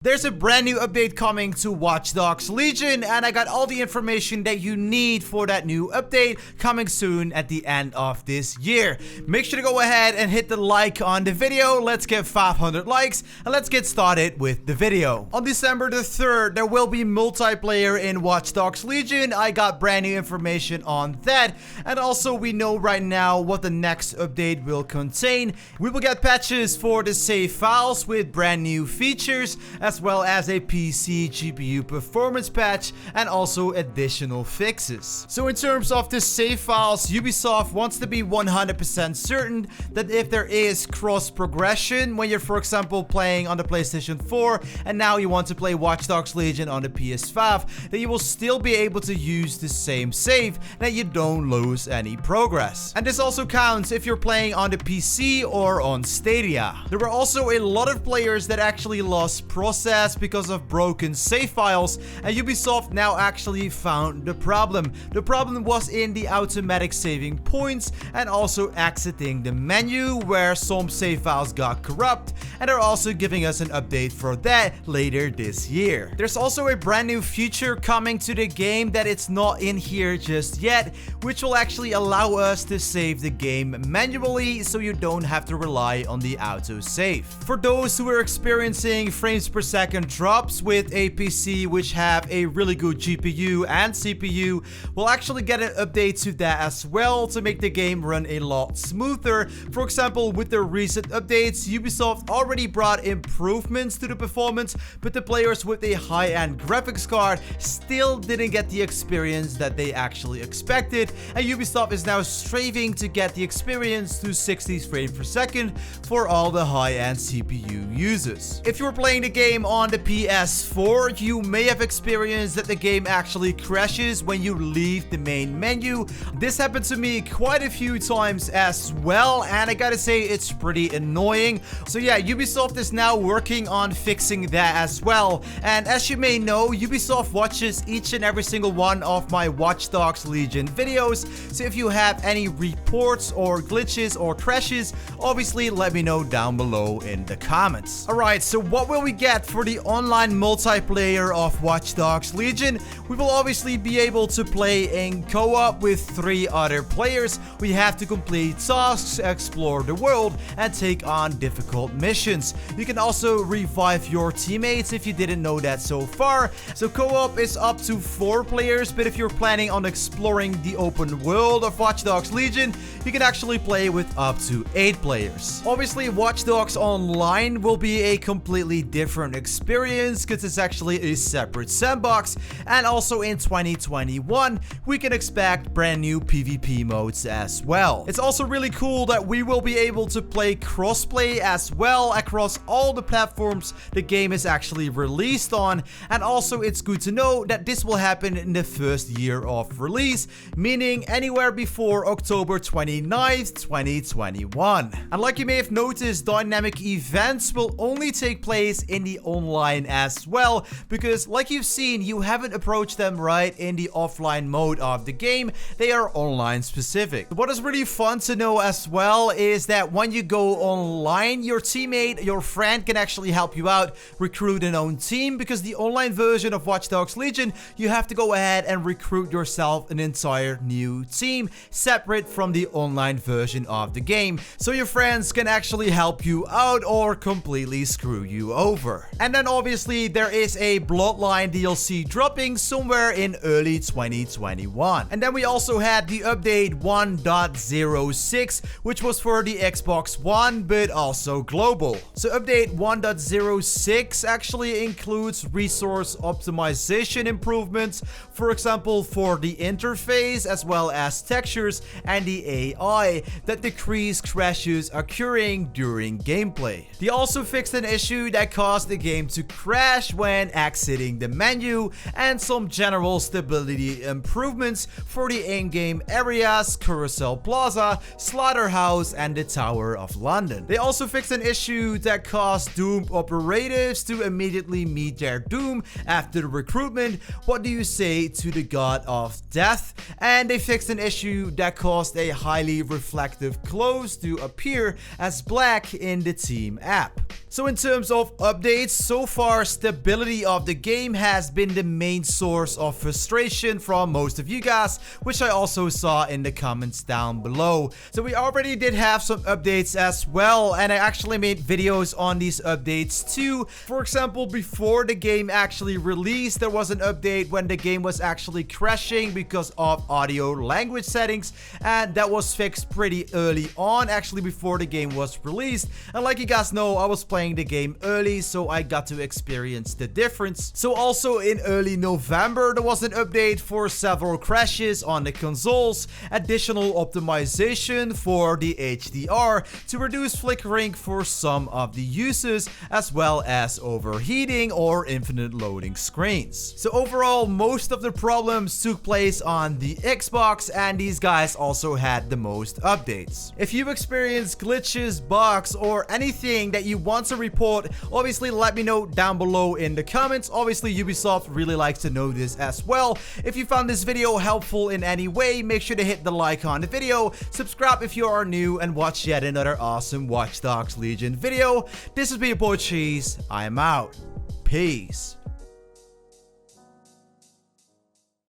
There's a brand new update coming to Watch Dogs Legion, and I got all the information that you need for that new update coming soon at the end of this year. Make sure to go ahead and hit the like on the video. Let's get 500 likes and let's get started with the video. On December the 3rd, there will be multiplayer in Watch Dogs Legion. I got brand new information on that, and also we know right now what the next update will contain. We will get patches for the save files with brand new features, as well as a PC GPU performance patch and also additional fixes. So in terms of the save files, Ubisoft wants to be 100% certain that if there is cross progression when you're, for example, playing on the PlayStation 4 and now you want to play Watch Dogs Legion on the PS5, that you will still be able to use the same save, that you don't lose any progress. And this also counts if you're playing on the PC or on Stadia. There were also a lot of players that actually lost process because of broken save files, and Ubisoft now actually found the problem. The problem was in the automatic saving points and also exiting the menu, where some save files got corrupt, and they're also giving us an update for that later this year. There's also a brand new feature coming to the game that it's not in here just yet, which will actually allow us to save the game manually so you don't have to rely on the autosave. For those who are experiencing frames per second drops with a PC which have a really good GPU and CPU, we'll actually get an update to that as well to make the game run a lot smoother. For example, with the recent updates, Ubisoft already brought improvements to the performance, but the players with a high-end graphics card still didn't get the experience that they actually expected, and Ubisoft is now striving to get the experience to 60 frames per second for all the high-end CPU users. If you're playing the game on the PS4, you may have experienced that the game actually crashes when you leave the main menu. This happened to me quite a few times as well, and I gotta say it's pretty annoying. So yeah, Ubisoft is now working on fixing that as well. And as you may know, Ubisoft watches each and every single one of my Watch Dogs Legion videos. So if you have any reports or glitches or crashes, obviously let me know down below in the comments. Alright, so what will we get for the online multiplayer of Watch Dogs Legion? We will obviously be able to play in co-op with 3 other players. We have to complete tasks, explore the world, and take on difficult missions. You can also revive your teammates if you didn't know that so far. So co-op is up to 4 players, but if you're planning on exploring the open world of Watch Dogs Legion, you can actually play with up to 8 players. Obviously, Watch Dogs Online will be a completely different experience because it's actually a separate sandbox, and also in 2021 we can expect brand new PvP modes as well. It's also really cool that we will be able to play crossplay as well across all the platforms the game is actually released on, and also it's good to know that this will happen in the first year of release, meaning anywhere before October 29th, 2021. And like you may have noticed, dynamic events will only take place in the online as well, because like you've seen, you haven't approached them right in the offline mode of the game. They are online specific. What is really fun to know as well is that when you go online, your teammate, your friend can actually help you out recruit an own team, because the online version of Watch Dogs Legion, you have to go ahead and recruit yourself an entire new team separate from the online version of the game, so your friends can actually help you out or completely screw you over. And then obviously there is a Bloodline DLC dropping somewhere in early 2021. And then we also had the update 1.06, which was for the Xbox One but also global. So update 1.06 actually includes resource optimization improvements, for example for the interface as well as textures and the AI that decrease crashes occurring during gameplay. They also fixed an issue that caused the game to crash when exiting the menu, and some general stability improvements for the in-game areas, Carousel Plaza, Slaughterhouse, and the Tower of London. They also fixed an issue that caused doomed operatives to immediately meet their doom after the recruitment. What do you say to the god of death? And they fixed an issue that caused a highly reflective clothes to appear as black in the team app. So in terms of updates, updates so far, stability of the game has been the main source of frustration from most of you guys, which I also saw in the comments down below. So we already did have some updates as well, and I actually made videos on these updates too. For example, before the game actually released, there was an update when the game was actually crashing because of audio language settings, and that was fixed pretty early on, actually before the game was released. And like you guys know, I was playing the game early, so I got to experience the difference. So also in early November, there was an update for several crashes on the consoles, additional optimization for the HDR to reduce flickering for some of the users, as well as overheating or infinite loading screens. So overall, most of the problems took place on the Xbox, and these guys also had the most updates. If you experience glitches, bugs, or anything that you want to report, obviously let me know down below in the comments. Obviously Ubisoft really likes to know this as well. If you found this video helpful in any way, make sure to hit the like on the video, subscribe if you are new, and watch yet another awesome Watch Dogs Legion video. This has been your boy Cheese. I am out. Peace.